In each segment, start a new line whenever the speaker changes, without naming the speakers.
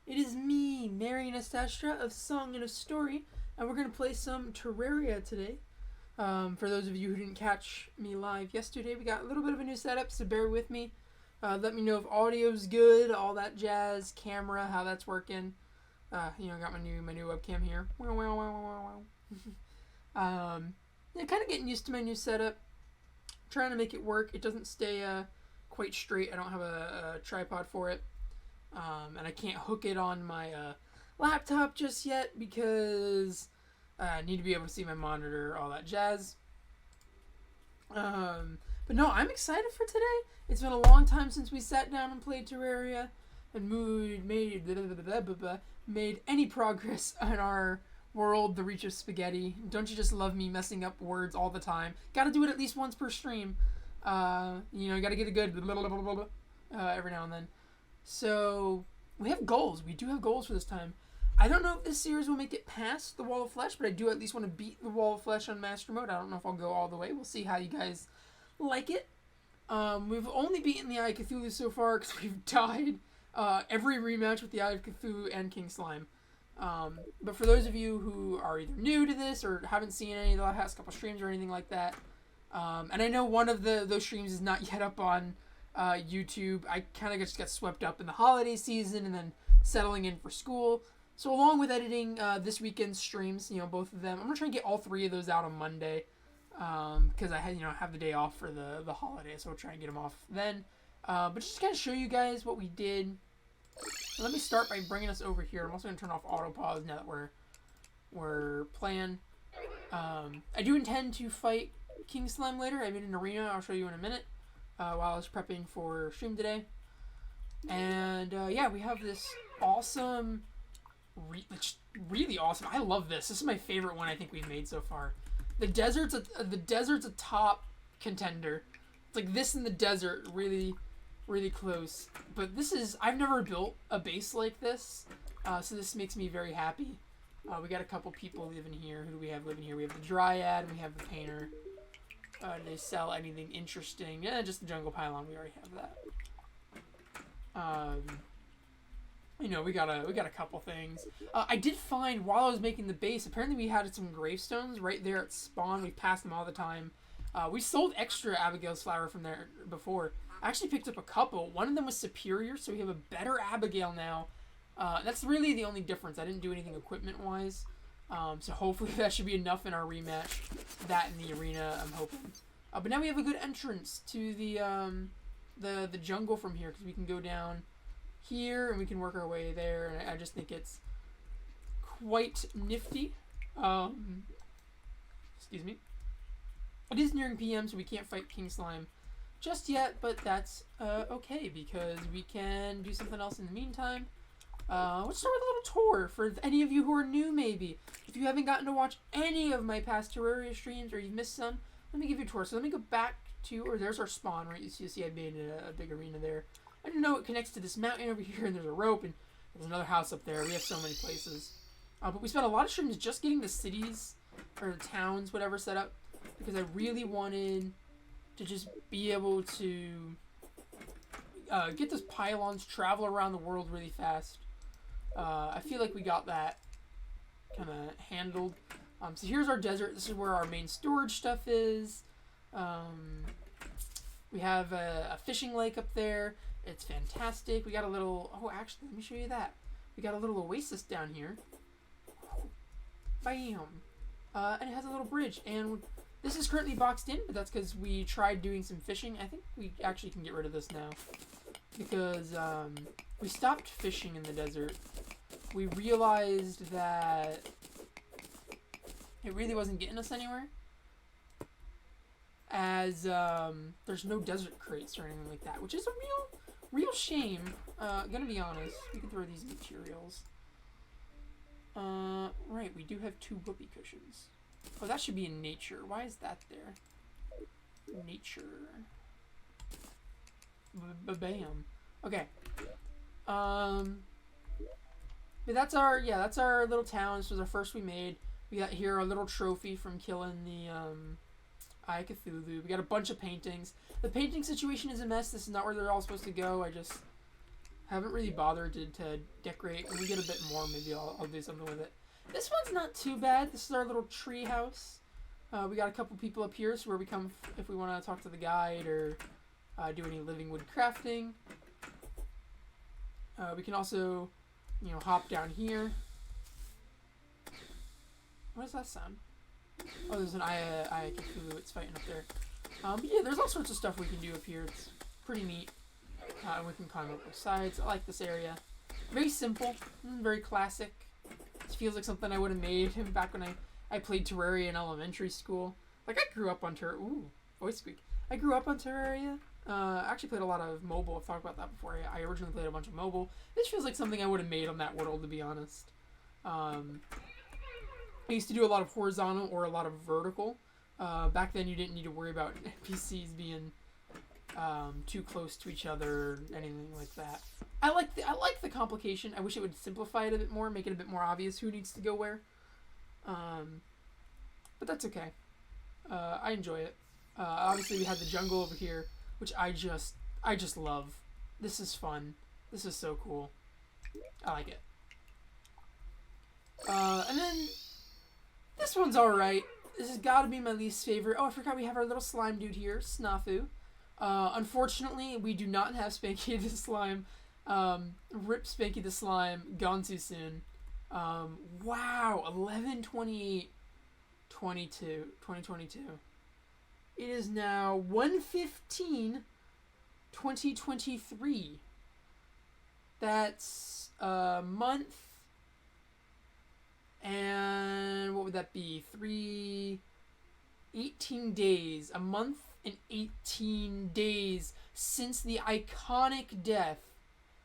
It is me, Marion Astra of Song and a Story, and we're going to play some Terraria today. For those of you who didn't catch me live yesterday, we got a little bit of a new setup, so bear with me. Let me know if audio's good, all that jazz, camera, how that's working. Got my new webcam here. Kind of getting used to my new setup. Trying to make it work. It doesn't stay quite straight. I don't have a tripod for it. And I can't hook it on my laptop just yet because I need to be able to see my monitor, all that jazz. But no, I'm excited for today. It's been a long time since we sat down and played Terraria and made any progress on our world, the Reach of Spaghetti. Don't you just love me messing up words all the time? Gotta do it at least once per stream. Gotta get a good every now and then. So, we have goals. We do have goals for this time. I don't know if this series will make it past the Wall of Flesh, but I do at least want to beat the Wall of Flesh on Master Mode. I don't know if I'll go all the way. We'll see how you guys like it. We've only beaten the Eye of Cthulhu so far because we've died every rematch with the Eye of Cthulhu and King Slime. But for those of you who are either new to this or haven't seen any of the last couple streams or anything like that, and I know one of those streams is not yet up on YouTube. I kind of just got swept up in the holiday season and then settling in for school. So along with editing this weekend's streams, both of them, I'm gonna try and get all three of those out on Monday because I have the day off for the holiday, so I'll try and get them off then. But just to kind of show you guys what we did. Let me start by bringing us over here. I'm also gonna turn off auto pause now that we're playing. I do intend to fight King Slime later. I'm in an arena. I'll show you in a minute. While I was prepping for stream today. And we have this awesome, really awesome. I love this. This is my favorite one I think we've made so far. The desert's a top contender. It's like this in the desert, really, really close. But I've never built a base like this, so this makes me very happy. We got a couple people living here. Who do we have living here? We have the Dryad and we have the Painter. Do they sell anything interesting? Yeah, just the jungle pylon. We already have that. We got a couple things. I did find while I was making the base, apparently we had some gravestones right there at spawn. We passed them all the time. We sold extra Abigail's flower from there before. I actually picked up a couple. One of them was superior, so we have a better Abigail now. That's really the only difference. I didn't do anything equipment-wise. So hopefully that should be enough in our rematch. That in the arena, I'm hoping. But now we have a good entrance to the jungle from here, because we can go down here and we can work our way there. And I just think it's quite nifty. Excuse me. It is nearing PM, so we can't fight King Slime just yet, but that's okay, because we can do something else in the meantime. Let's start with a little tour for any of you who are new, maybe. If you haven't gotten to watch any of my past Terraria streams or you've missed some, let me give you a tour. So let me go back to, there's our spawn, right? You see I made a big arena there. I didn't know it connects to this mountain over here, and there's a rope, and there's another house up there. We have so many places. But we spent a lot of streams just getting the cities, or the towns, whatever, set up, because I really wanted to just be able to get those pylons, travel around the world really fast. I feel like we got that kind of handled. So here's our desert. This is where our main storage stuff is. We have a fishing lake up there. It's fantastic. We got a little... Oh, actually, let me show you that. We got a little oasis down here. Bam! And it has a little bridge. And this is currently boxed in, but that's because we tried doing some fishing. I think we actually can get rid of this now. Because we stopped fishing in the desert. We realized that it really wasn't getting us anywhere, as there's no desert crates or anything like that, which is a real shame. Gonna be honest, we can throw these materials. Right, we do have 2 whoopee cushions. Oh, that should be in nature. Why is that there? Nature. Bam. Okay. But that's our little town. This was our first we made. We got here a little trophy from killing the Eye of Cthulhu. We got a bunch of paintings. The painting situation is a mess. This is not where they're all supposed to go. I just Haven't really bothered to decorate. When we get a bit more, maybe I'll do something with it. This one's not too bad. This is our little tree house. We got a couple people up here, so where we come if we want to talk to the guide or do any living wood crafting. We can also, hop down here. What does that sound? Oh, there's an Cthulhu. It's fighting up there. But yeah, there's all sorts of stuff we can do up here. It's pretty neat. And we can climb up both sides. I like this area. Very simple. Very classic. It feels like something I would have made back when I played Terraria in elementary school. Like, I grew up on Terraria. Ooh, voice squeak. I grew up on Terraria. I actually played a lot of mobile. I've talked about that before. I originally played a bunch of mobile. This feels like something I would have made on that world, to be honest. I used to do a lot of horizontal or a lot of vertical. Back then, you didn't need to worry about NPCs being too close to each other or anything like that. I like the complication. I wish it would simplify it a bit more, make it a bit more obvious who needs to go where. But that's okay. I enjoy it. Obviously, we had the jungle over here, which I just love. This is fun. This is so cool. I like it. And then this one's alright. This has got to be my least favorite. Oh, I forgot we have our little slime dude here, Snafu. Unfortunately, we do not have Spanky the Slime. Rip Spanky the Slime, gone too soon. Wow, 11/28/2022. It is now 1/15/2023. That's a month. And what would that be? 18 days. A month and 18 days since the iconic death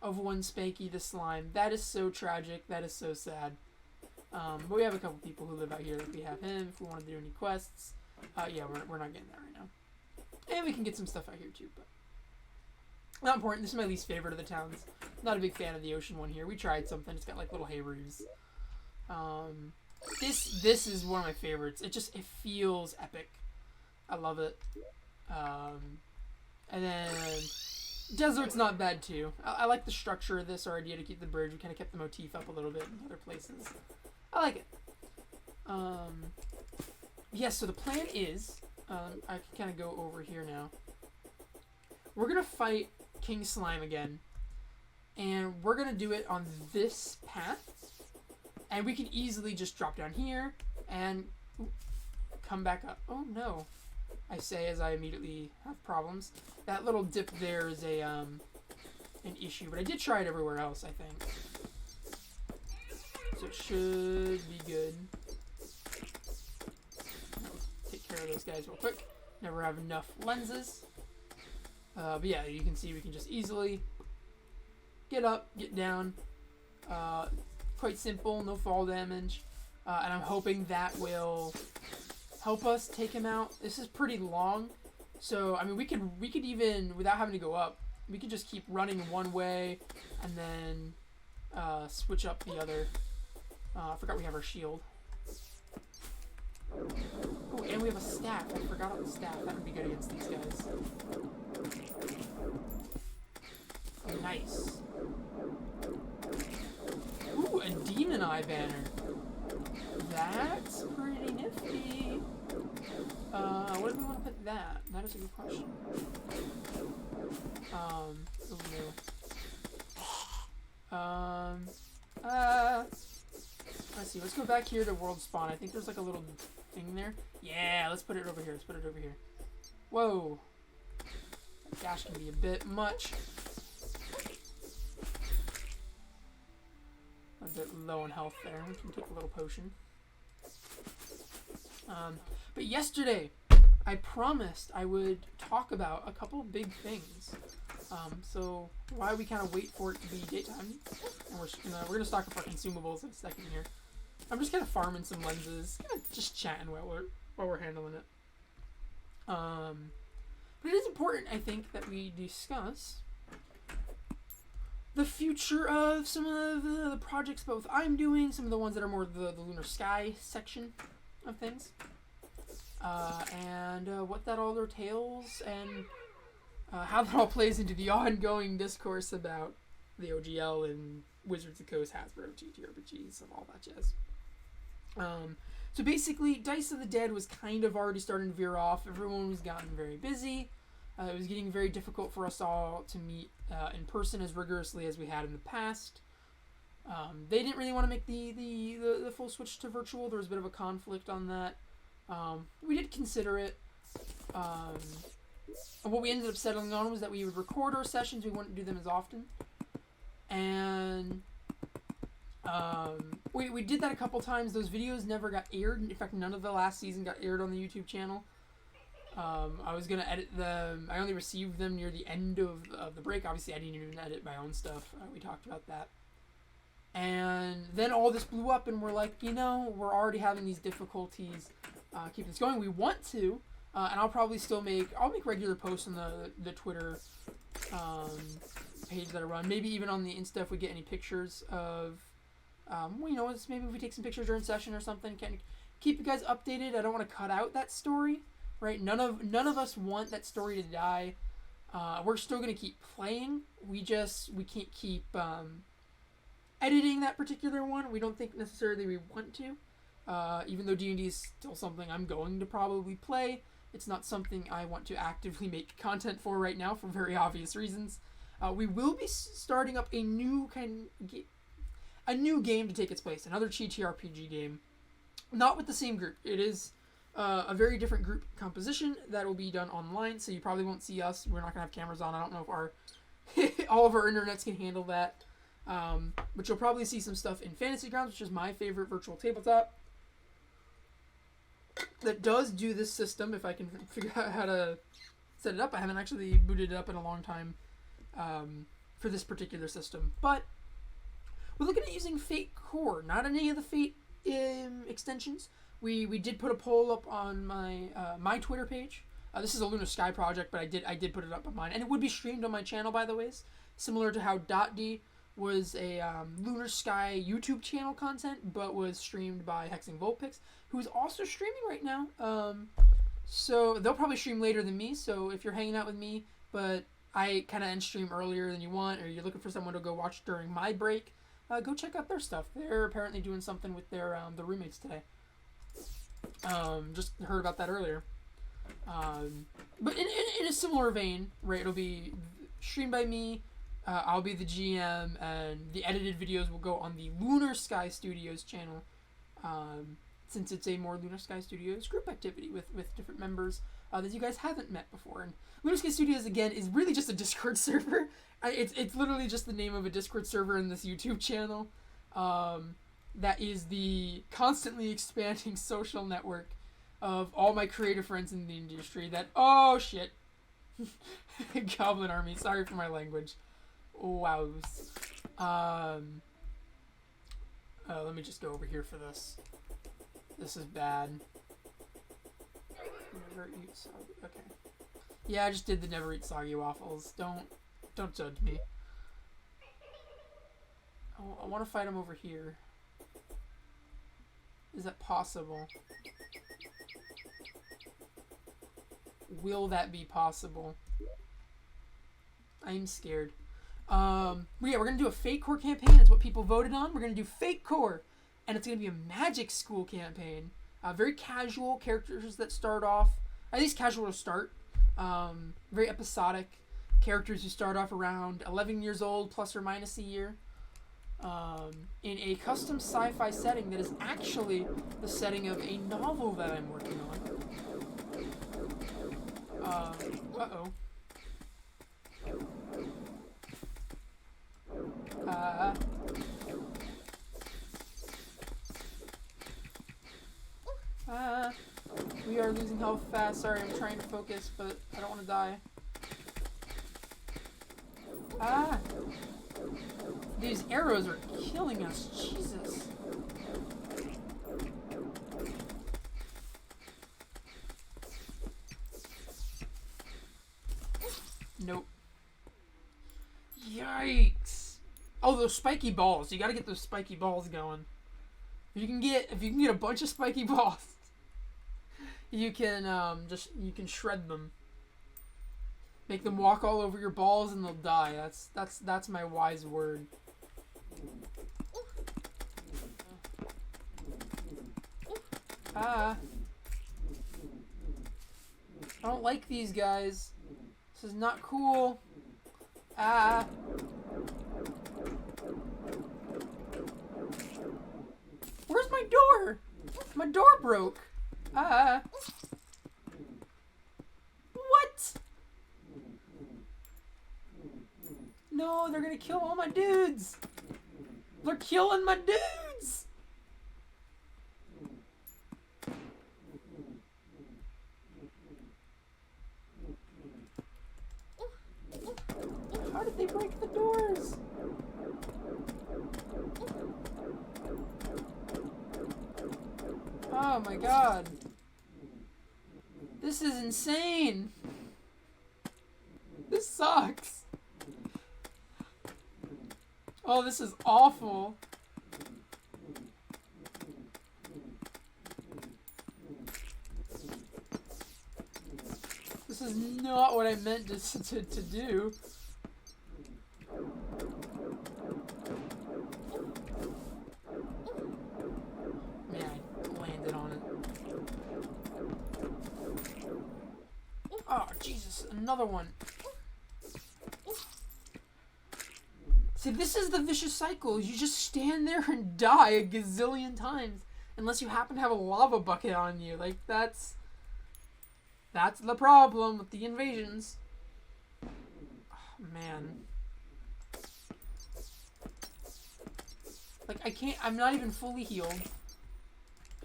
of one Spanky the Slime. That is so tragic. That is so sad. But we have a couple people who live out here. If we have him, if we want to do any quests. Yeah, we're not getting that right now. And we can get some stuff out here too, but not important. This is my least favorite of the towns. Not a big fan of the ocean one here. We tried something. It's got like little hay reefs. This is one of my favorites. It feels epic. I love it. And then desert's not bad too. I like the structure of this, our idea to keep the bridge. We kind of kept the motif up a little bit in other places. I like it. Yes, so the plan is, I can kind of go over here now. We're going to fight King Slime again. And we're going to do it on this path. And we can easily just drop down here and come back up. Oh no, I say as I immediately have problems. That little dip there is an issue, but I did try it everywhere else, I think. So it should be good. Take care of those guys real quick. Never have enough lenses. But yeah, you can see we can just easily get up, get down. Quite simple, no fall damage. And I'm hoping that will help us take him out. This is pretty long. So, I mean, we could even, without having to go up, we could just keep running one way and then switch up the other. I forgot we have our shield. Oh, and we have a staff. I forgot about the staff. That would be good against these guys. Oh, nice. Ooh, a demon eye banner. That's pretty nifty. Where do we want to put that? That is a good question. Oh no. Let's see. Let's go back here to world spawn. I think there's like a little thing there. Yeah, let's put it over here. Let's put it over here. Whoa. That dash can be a bit much. A bit low on health there. We can take a little potion. But yesterday, I promised I would talk about a couple of big things. So while we kind of wait for it to be daytime, and we're gonna stock up our consumables in a second here. I'm just kind of farming some lenses, just chatting while we're handling it. But it is important, I think, that we discuss the future of some of the projects both I'm doing, some of the ones that are more the Lunar Sky section of things, and what that all entails, and how that all plays into the ongoing discourse about the OGL and Wizards of the Coast, Hasbro, TTRPGs, and all that jazz. So basically, Dice of the Dead was kind of already starting to veer off. Everyone was gotten very busy. It was getting very difficult for us all to meet in person as rigorously as we had in the past. They didn't really want to make the full switch to virtual. There was a bit of a conflict on that. We did consider it. What we ended up settling on was that we would record our sessions. We wouldn't do them as often. And we did that a couple times. Those videos never got aired. In fact, none of the last season got aired on the YouTube channel. I was going to edit them. I only received them near the end of the break. Obviously, I didn't even edit my own stuff. We talked about that. And then all this blew up, and we're like, we're already having these difficulties keeping this going. We want to, and I'll probably still make regular posts on the Twitter page that I run. Maybe even on the Insta if we get any pictures of, maybe if we take some pictures during session or something. Can keep you guys updated. I don't want to cut out that story, right? None of us want that story to die. We're still gonna keep playing. We can't keep editing that particular one. We don't think necessarily we want to. Even though D&D is still something I'm going to probably play, it's not something I want to actively make content for right now for very obvious reasons. We will be starting up a new game to take its place, another TTRPG game, not with the same group. It is a very different group composition that will be done online, so you probably won't see us. We're not gonna have cameras on. I don't know if all of our internets can handle that. But you'll probably see some stuff in Fantasy Grounds, which is my favorite virtual tabletop, that does do this system, if I can figure out how to set it up. I haven't actually booted it up in a long time for this particular system. But we're looking at using Fate Core, not any of the Fate extensions. We did put a poll up on my Twitter page. This is a Lunar Sky project, but I did put it up on mine. And it would be streamed on my channel, by the way, similar to how .D was a Lunar Sky YouTube channel content, but was streamed by Hexing Vulpix, who is also streaming right now. So they'll probably stream later than me, so if you're hanging out with me, but I kind of end stream earlier than you want, or you're looking for someone to go watch during my break, go check out their stuff. They're apparently doing something with their roommates today. Just heard about that earlier. But in a similar vein, right, it'll be streamed by me. I'll be the GM, and the edited videos will go on the Lunar Sky Studios channel, since it's a more Lunar Sky Studios group activity with different members that you guys haven't met before. And Lunar Sky Studios, again, is really just a Discord server. It's literally just the name of a Discord server in this YouTube channel. That is the constantly expanding social network of all my creative friends in the industry that, oh shit, Goblin Army, sorry for my language. Wows. Let me just go over here for this. This is bad. Never eat soggy. Okay. Yeah, I just did the never eat soggy waffles. Don't judge me. Oh, I want to fight him over here. Is that possible? Will that be possible? I'm scared. Yeah, we're going to do a Fate Core campaign. That's what people voted on. We're going to do Fate Core. And it's going to be a magic school campaign. Very casual characters that start off, at least casual to start. Very episodic characters who start off around 11 years old, plus or minus a year. In a custom sci-fi setting that is actually the setting of a novel that I'm working on. Uh-oh. We are losing health fast. Sorry, I'm trying to focus, but I don't want to die. These arrows are killing us. Jesus. Nope. Yikes. Oh, those spiky balls. You gotta get those spiky balls going. If you can get a bunch of spiky balls, you can shred them. Make them walk all over your balls and they'll die. That's my wise word. Ah. I don't like these guys. This is not cool. Ah. Where's my door? My door broke. Ah. What? No, they're gonna kill all my dudes. They're killing my dudes. How did they break the doors? Oh my god. This is insane. This sucks. Oh, this is awful. This is not what I meant to do. Man, I landed on it. Oh, Jesus, another one. See, this is the vicious cycle. You just stand there and die a gazillion times. Unless you happen to have a lava bucket on you. Like, that's the problem with the invasions. Oh, man. Like, I'm not even fully healed.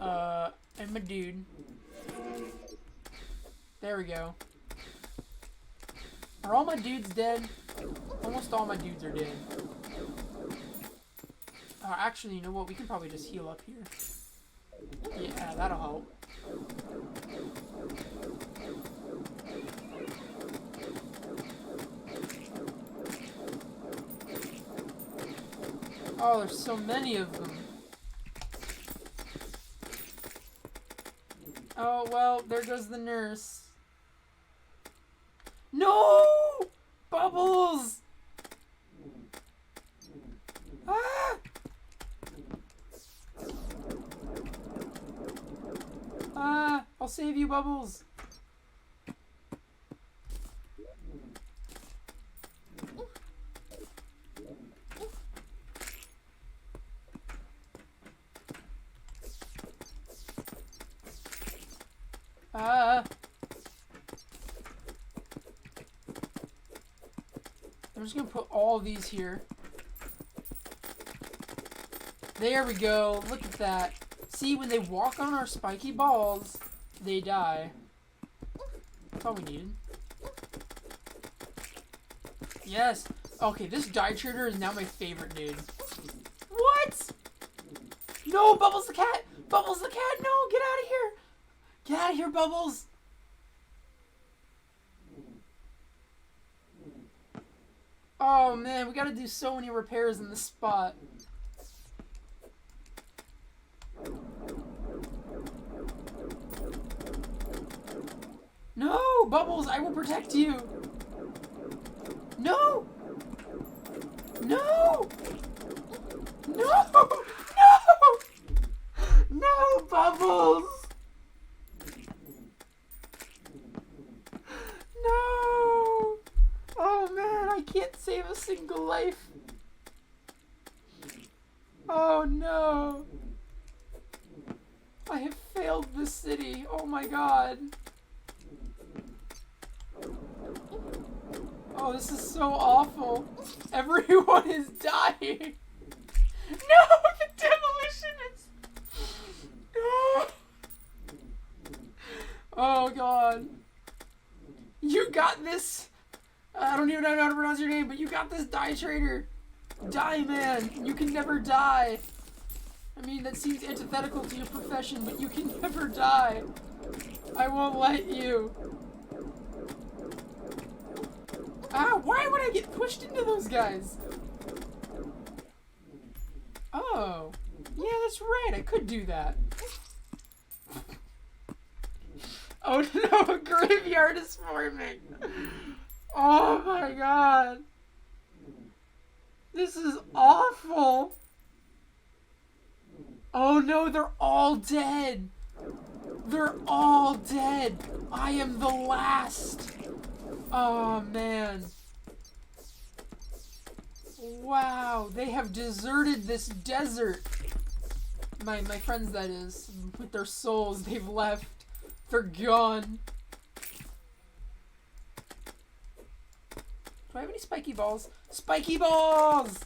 I'm a dude. There we go. Are all my dudes dead? Almost all my dudes are dead. Actually, you know what? We can probably just heal up here. Yeah, that'll help. Oh, there's so many of them. Oh, well, there goes the nurse. No! Bubbles! Ah! Ah! I'll save you, Bubbles. Ah! I'm just gonna put all these here. There we go. Look at that. See, when they walk on our spiky balls, they die. That's all we needed. Yes. Okay, this die trader is now my favorite dude. What? No, Bubbles the cat! Bubbles the cat! No, get out of here! Get out of here, Bubbles! Oh man, we gotta do so many repairs in this spot. No, Bubbles, I will protect you. No! No! No! No! No, Bubbles! No! Oh man, I can't save a single life. Oh no! I have failed this city. Oh my god. Oh, this is so awful. Everyone is dying. No, the demolitionists. No. Oh god. You got this. I don't even know how to pronounce your name, but you got this, die trader. Die, man. You can never die. I mean, that seems antithetical to your profession, but you can never die. I won't let you. Ah, why would I get pushed into those guys? Oh. Yeah, that's right. I could do that. Oh no, a graveyard is forming. Oh my god. This is awful. Oh no, they're all dead. They're all dead. I am the last. Oh man. Wow, they have deserted this desert. My friends, that is. With their souls, they've left. They're gone. Do I have any spiky balls? Spiky balls!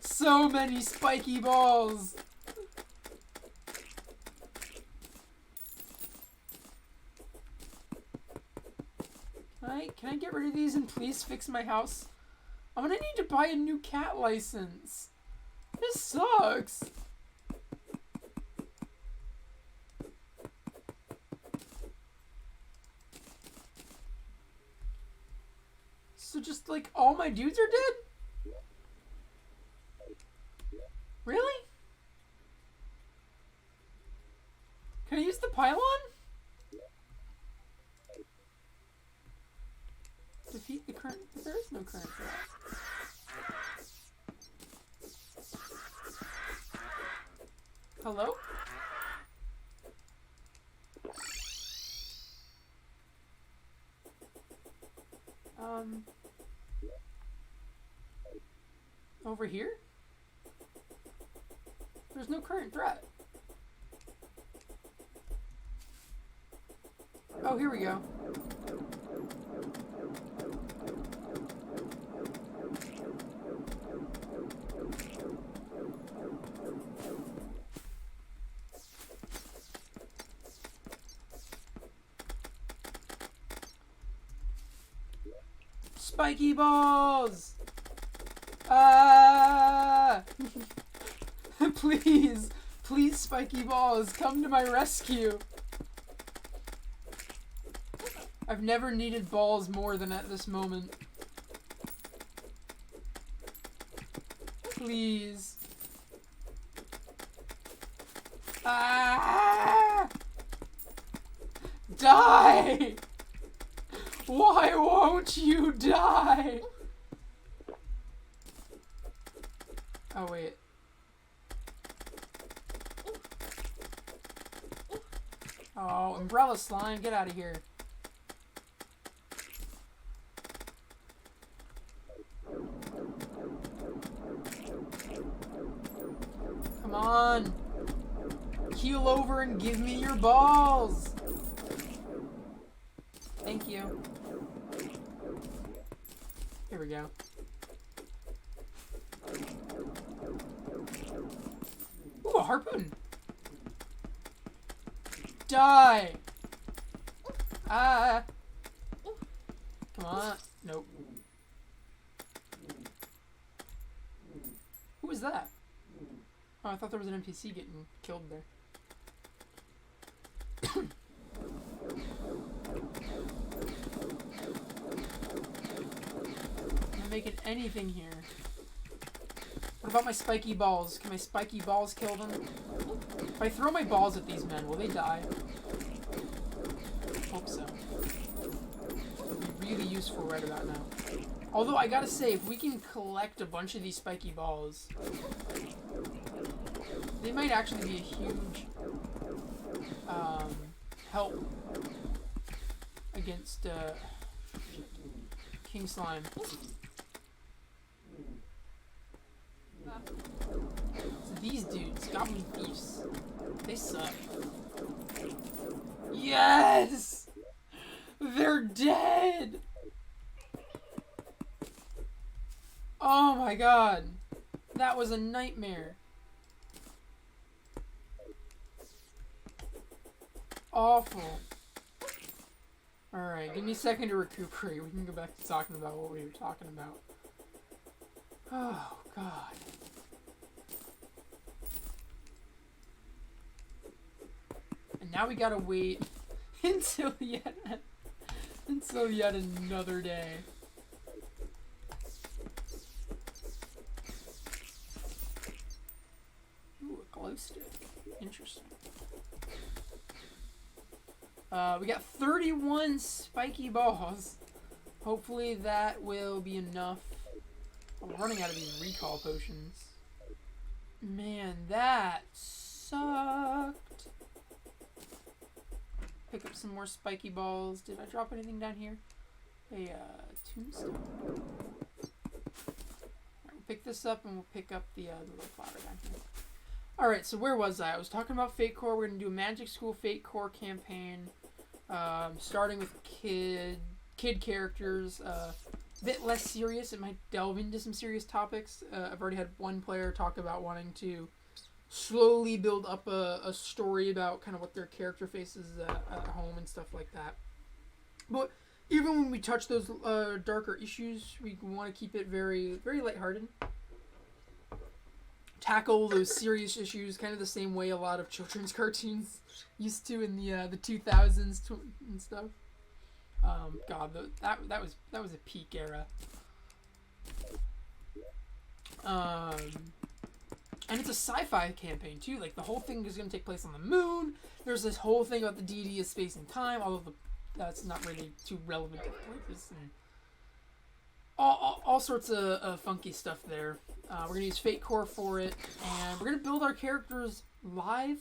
So many spiky balls! Can I get rid of these and please fix my house? I'm gonna need to buy a new cat license. This sucks. So just like all my dudes are dead? Really? Can I use the pylon? Defeat the current. There is no current for that. Hello? Over here? There's no current threat. Oh, here we go. Spiky balls! Ah! Please, please, spiky balls, come to my rescue. I've never needed balls more than at this moment. Please. Ah! Die! Why won't you die? Oh, wait. Oh, umbrella slime, get out of here. Come on. Keel over and give me your balls. Thank you. Here we go. Ooh, a harpoon. Die. Ah. Come on. Nope. Who was that? Oh, I thought there was an NPC getting killed there. I'm not making anything here. What about my spiky balls? Can my spiky balls kill them? If I throw my balls at these men, will they die? Hope so. Would be really useful right about now. Although, I gotta say, if we can collect a bunch of these spiky balls, they might actually be a huge help against King Slime. So these dudes, goblin thieves, they suck. Yes! They're dead! Oh my god. That was a nightmare. Awful. Alright, give me a second to recuperate. We can go back to talking about what we were talking about. Oh, God. And now we gotta wait until yet another day. Ooh, a glow stick. Interesting. We got 31 spiky balls. Hopefully that will be enough. I'm running out of these recall potions. Man, that sucked. Pick up some more spiky balls. Did I drop anything down here? A tombstone. Alright, we'll pick this up and we'll pick up the little flower down here. Alright, so where was I? I was talking about Fate Core. We're going to do a Magic School Fate Core campaign. Starting with kid characters. A bit less serious. It might delve into some serious topics. I've already had one player talk about wanting to slowly build up a story about kind of what their character faces at home and stuff like that. But even when we touch those darker issues, we want to keep it very, very lighthearted. Tackle those serious issues kind of the same way a lot of children's cartoons used to in the 2000s and stuff. God, that was a peak era. And it's a sci-fi campaign too. Like the whole thing is going to take place on the moon. There's this whole thing about the deity of space and time, although that's not really too relevant to the purpose. And all sorts of funky stuff there. We're going to use Fate Core for it, and we're going to build our characters live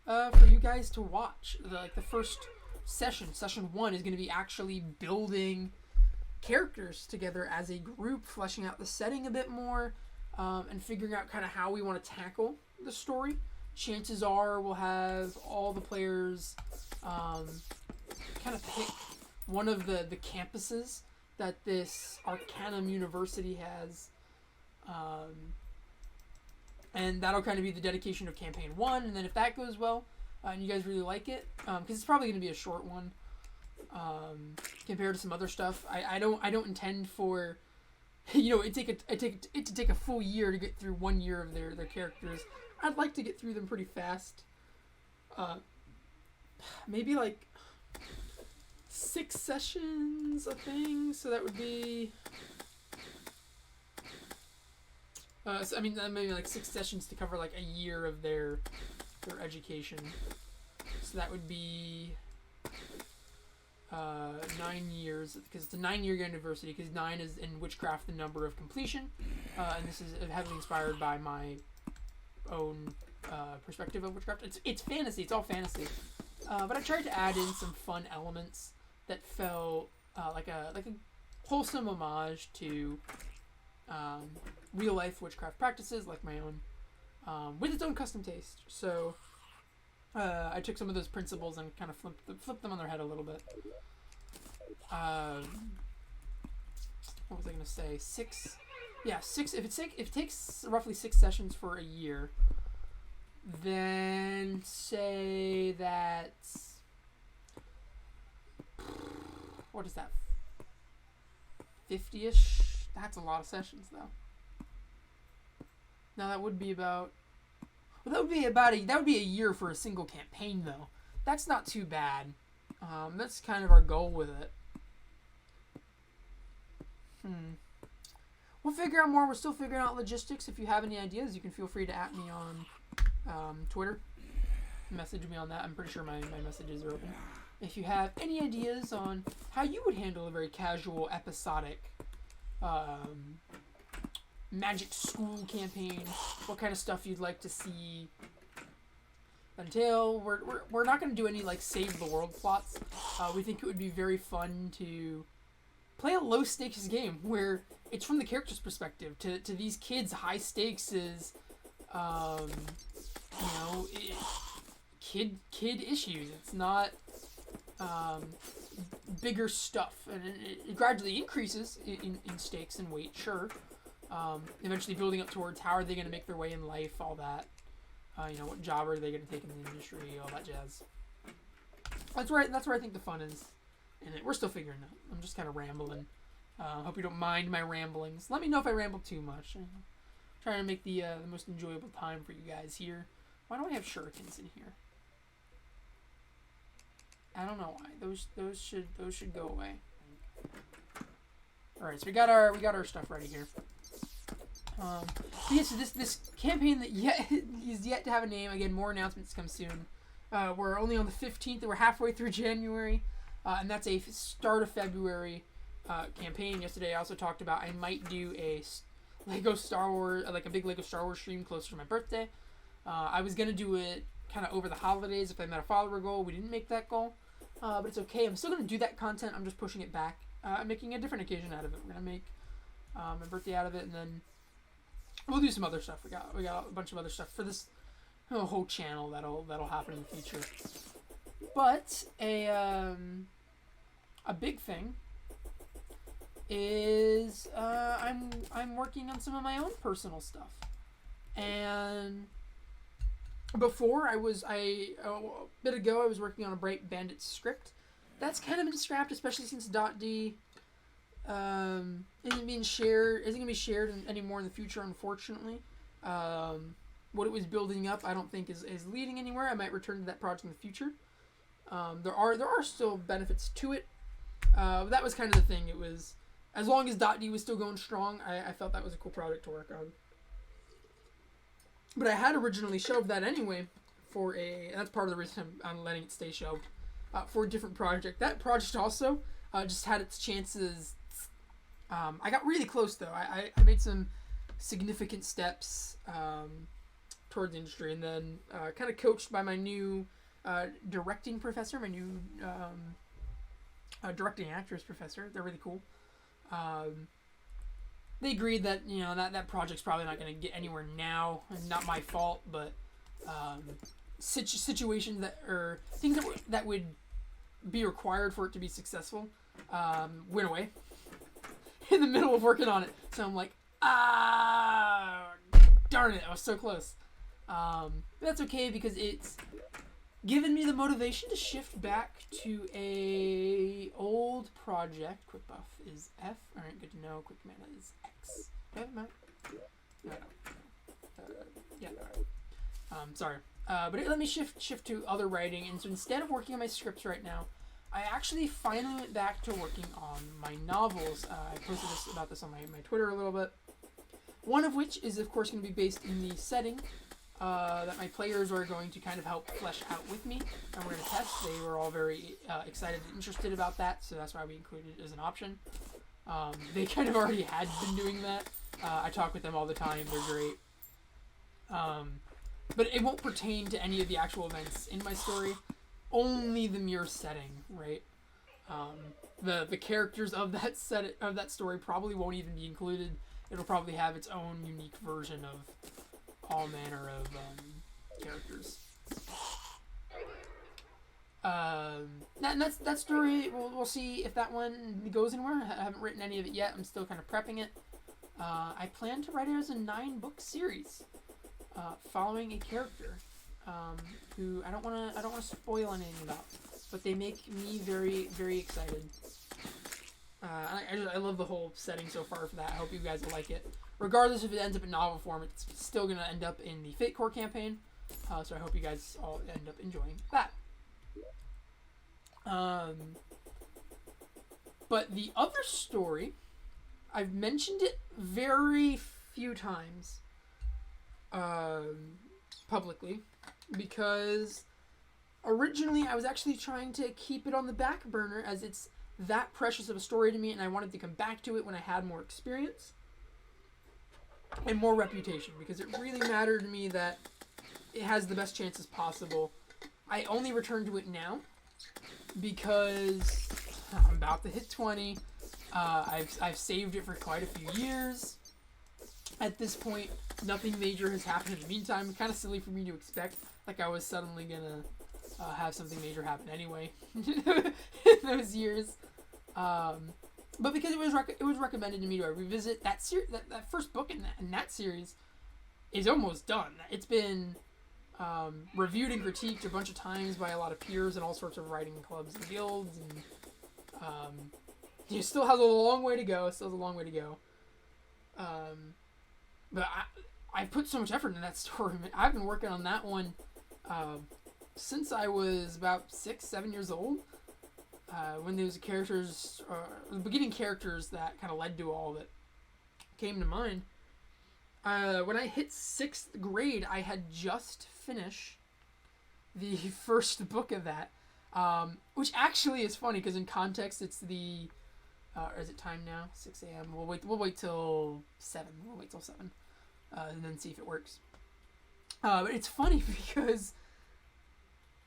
for you guys to watch. The first session 1, is going to be actually building characters together as a group, fleshing out the setting a bit more, and figuring out kind of how we want to tackle the story. Chances are we'll have all the players kind of pick one of the campuses that this Arcanum University has. And that'll kind of be the dedication of campaign 1, and then if that goes well and you guys really like it, because it's probably going to be a short one compared to some other stuff. I don't intend for it to take a full year to get through 1 year of their characters. I'd like to get through them pretty fast. Maybe like 6 sessions, I think. So that would be. So, I mean, maybe like 6 sessions to cover like a year of their education. So that would be 9 years, because it's a 9-year university, because 9 is in Witchcraft the number of completion. And this is heavily inspired by my own perspective of Witchcraft. It's fantasy, it's all fantasy. But I tried to add in some fun elements that felt like a wholesome homage to real life witchcraft practices, like my own, with its own custom taste. So I took some of those principles and kind of flipped them on their head a little bit. What was I gonna say? 6. Yeah, 6. If it takes roughly 6 sessions for a year, then say that. What is that? 50-ish. That's a lot of sessions, though. Now that would be about. Well, that would be a year for a single campaign, though. That's not too bad. That's kind of our goal with it. We'll figure out more. We're still figuring out logistics. If you have any ideas, you can feel free to @ me on Twitter. Message me on that. I'm pretty sure my messages are open. If you have any ideas on how you would handle a very casual, episodic Magic School campaign, what kind of stuff you'd like to see entail. We're not going to do any like save the world plots. We think it would be very fun to play a low stakes game where it's from the character's perspective. To these kids, high stakes is kid issues. It's not bigger stuff, and it gradually increases in stakes and weight, sure. Eventually building up towards how are they going to make their way in life, all that. What job are they going to take in the industry, all that jazz. That's where I think the fun is in it. We're still figuring it out. I'm just kind of rambling. Hope you don't mind my ramblings. Let me know if I ramble too much. I'm trying to make the most enjoyable time for you guys here. Why don't I have shurikens in here? I don't know why. Those should go away. All right, so we got our stuff ready here. So this campaign that is yet to have a name. Again, more announcements come soon. We're only on the 15th. We're halfway through January, and that's a start of February campaign. Yesterday I also talked about I might do a Lego Star Wars, like a big Lego Star Wars stream closer to my birthday. I was going to do it kind of over the holidays if I met a follower goal. We didn't make that goal, but it's okay. I'm still going to do that content. I'm just pushing it back. I'm making a different occasion out of it. We're going to make my birthday out of it, and then we'll do some other stuff. We got a bunch of other stuff for this whole channel that'll happen in the future. But a big thing is I'm working on some of my own personal stuff, and before a bit ago I was working on a Bright Bandit script. That's kind of been scrapped, especially since .d isn't going to be shared anymore in the future, unfortunately. What it was building up, I don't think is leading anywhere. I might return to that project in the future. There are still benefits to it. But that was kind of the thing. It was, as long as .d was still going strong, I felt that was a cool project to work on. But I had originally shelved that anyway and that's part of the reason I'm letting it stay shelved, for a different project. That project also just had its chances. I got really close though. I made some significant steps towards the industry, and then kind of coached by my new directing professor, my new directing actors professor. They're really cool. They agreed that that project's probably not going to get anywhere now, and not my fault, but situations or things that would be required for it to be successful went away in the middle of working on it. So I'm like, darn it, I was so close. That's okay, because it's given me the motivation to shift back to a old project. Quick buff is F. Alright, good to know. Quick mana is X. Do I have a map? No. Yeah, alright. Sorry. But it let me shift to other writing, and so instead of working on my scripts right now, I actually finally went back to working on my novels. I posted about this on my Twitter a little bit. One of which is, of course, going to be based in the setting that my players are going to kind of help flesh out with me, and we're going to test. They were all very excited and interested about that, so that's why we included it as an option. They kind of already had been doing that. I talk with them all the time. They're great. But it won't pertain to any of the actual events in my story. Only the mere setting, right? The characters of that story probably won't even be included. It'll probably have its own unique version of all manner of characters. That story, we'll see if that one goes anywhere. I haven't written any of it yet. I'm still kind of prepping it. I plan to write it as a 9-book series, following a character who I don't want to spoil anything about, but they make me very, very excited. I love the whole setting so far for that. I hope you guys will like it. Regardless if it ends up in novel form, it's still going to end up in the Fate Core campaign. So I hope you guys all end up enjoying that. But the other story, I've mentioned it very few times publicly, because originally I was actually trying to keep it on the back burner, as it's that precious of a story to me, and I wanted to come back to it when I had more experience and more reputation, because it really mattered to me that it has the best chances possible. I only returned to it now because I'm about to hit 20. I've saved it for quite a few years. At this point, nothing major has happened in the meantime. It's kind of silly for me to expect like I was suddenly gonna have something major happen anyway in those years. But because it was recommended to me to revisit that that first book in that series is almost done. It's been reviewed and critiqued a bunch of times by a lot of peers and all sorts of writing clubs and guilds, and it still has a long way to go. But I put so much effort into that story. I've been working on that one since I was about 6-7 years old. When those characters, the beginning characters that kind of led to all of it came to mind. When I hit 6th grade, I had just finished the first book of that, which actually is funny because in context it's the is it time now? 6 a.m. We'll wait till 7. We'll wait till 7, and then see if it works. But it's funny because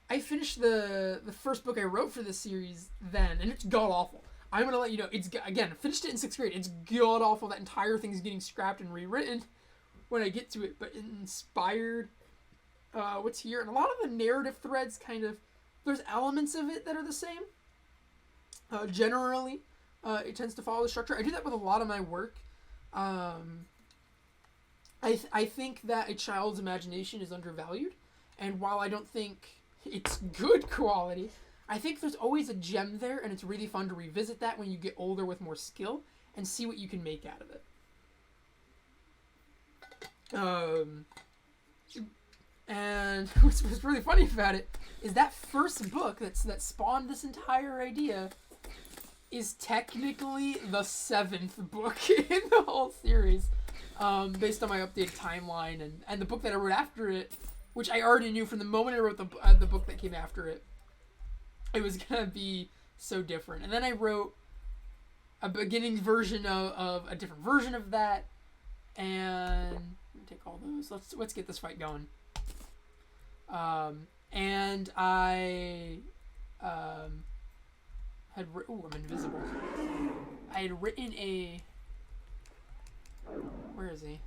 I finished the first book I wrote for this series then, and it's god awful. I'm gonna let you know. It's again finished it in 6th grade. It's god awful. That entire thing is getting scrapped and rewritten when I get to it. But it inspired what's here, and a lot of the narrative threads kind of there's elements of it that are the same. Generally, it tends to follow the structure. I do that with a lot of my work. I think that a child's imagination is undervalued, and while I don't think it's good quality, I think there's always a gem there, and it's really fun to revisit that when you get older with more skill and see what you can make out of it. And what's really funny about it is that first book that spawned this entire idea is technically the 7th book in the whole series, based on my updated timeline and the book that I wrote after it, which I already knew from the moment I wrote the book that came after it. It was gonna be so different, and then I wrote a beginning version of a different version of that, and let me take all those. Let's get this fight going. And I had I'm invisible. I had written where is he?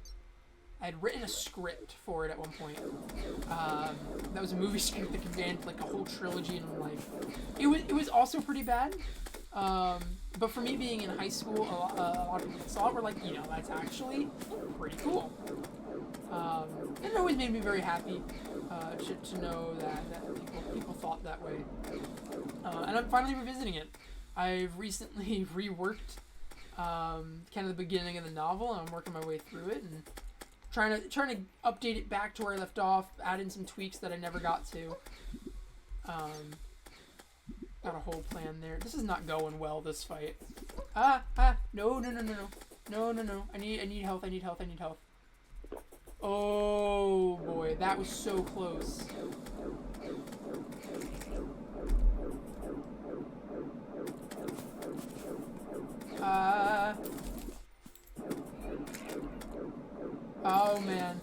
I had written a script for it at one point. That was a movie script that contained like a whole trilogy in one life. It was also pretty bad. But for me being in high school, a lot of people that saw it were like, that's actually pretty cool. And it always made me very happy to know that people thought that way. And I'm finally revisiting it. I've recently reworked kind of the beginning of the novel, and I'm working my way through it and trying to update it back to where I left off, add in some tweaks that I never got to. Got a whole plan there. This is not going well, this fight. No. I need health. Oh boy, that was so close. Oh man,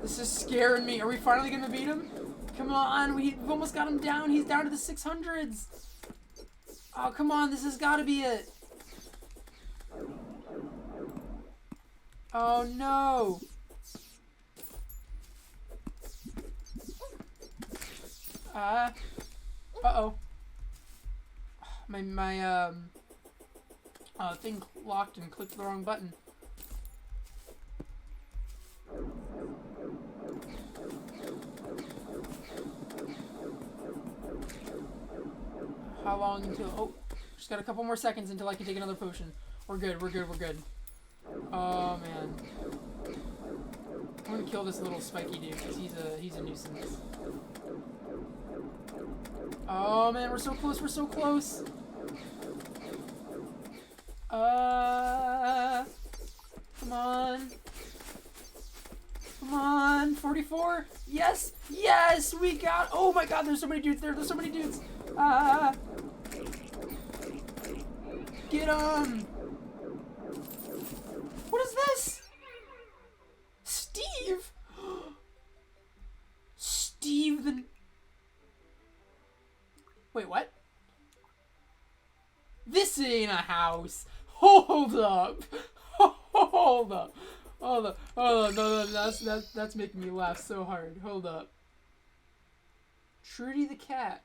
this is scaring me. Are we finally gonna beat him? Come on, we've almost got him down. He's down to the 600s. Oh, come on, this has got to be it. Oh no. Uh-oh. My thing locked and clicked the wrong button. How long until... Oh, just got a couple more seconds until I can take another potion. We're good. Oh, man. I'm gonna kill this little spiky dude, because he's a nuisance. Oh, man, we're so close. Come on, 44. Yes, we got... Oh, my God, there's so many dudes there. Get him! What is this? Steve? Steve the... Wait, what? This ain't a house. Hold up. No, that's making me laugh so hard. Hold up. Trudy the cat.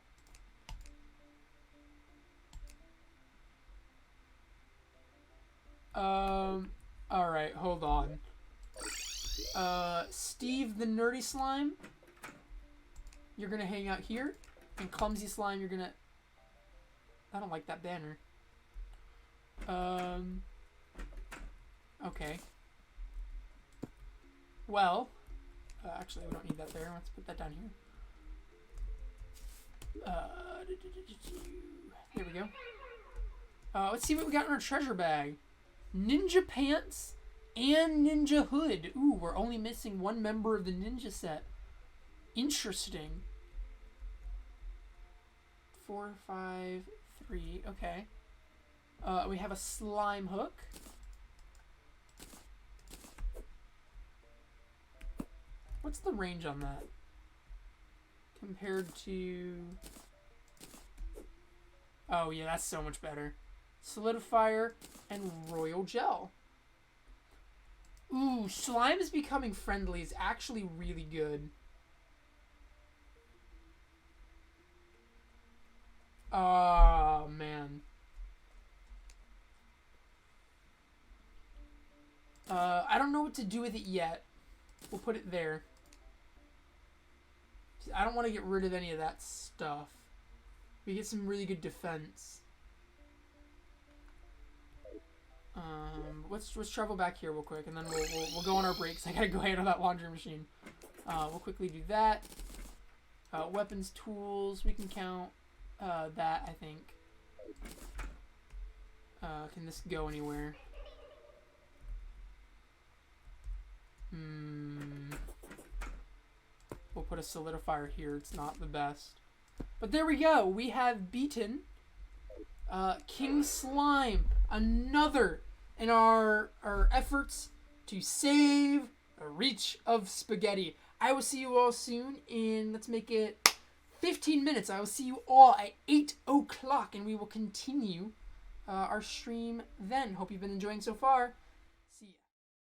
Alright, hold on. Steve the nerdy slime, you're gonna hang out here. And clumsy slime, you're gonna... I don't like that banner. Okay. Well, actually, we don't need that there. Let's put that down here. There we go. Let's see what we got in our treasure bag. Ninja pants and ninja hood. Ooh, we're only missing one member of the ninja set. Interesting. 4, 5, 3. Okay. We have a slime hook. What's the range on that? Compared to... Oh, yeah, that's so much better. Solidifier and royal gel. Ooh, slime is becoming friendly. It's actually really good. Oh, man. I don't know what to do with it yet. We'll put it there. I don't want to get rid of any of that stuff. We get some really good defense. Let's travel back here real quick, and then we'll go on our breaks. I gotta go handle that laundry machine. We'll quickly do that. Weapons, tools. We can count that, I think. Can this go anywhere? We'll put a solidifier here. It's not the best. But there we go. We have beaten King Slime. Another in our efforts to save the reach of spaghetti. I will see you all soon in, let's make it 15 minutes. I will see you all at 8 o'clock, and we will continue our stream then. Hope you've been enjoying so far.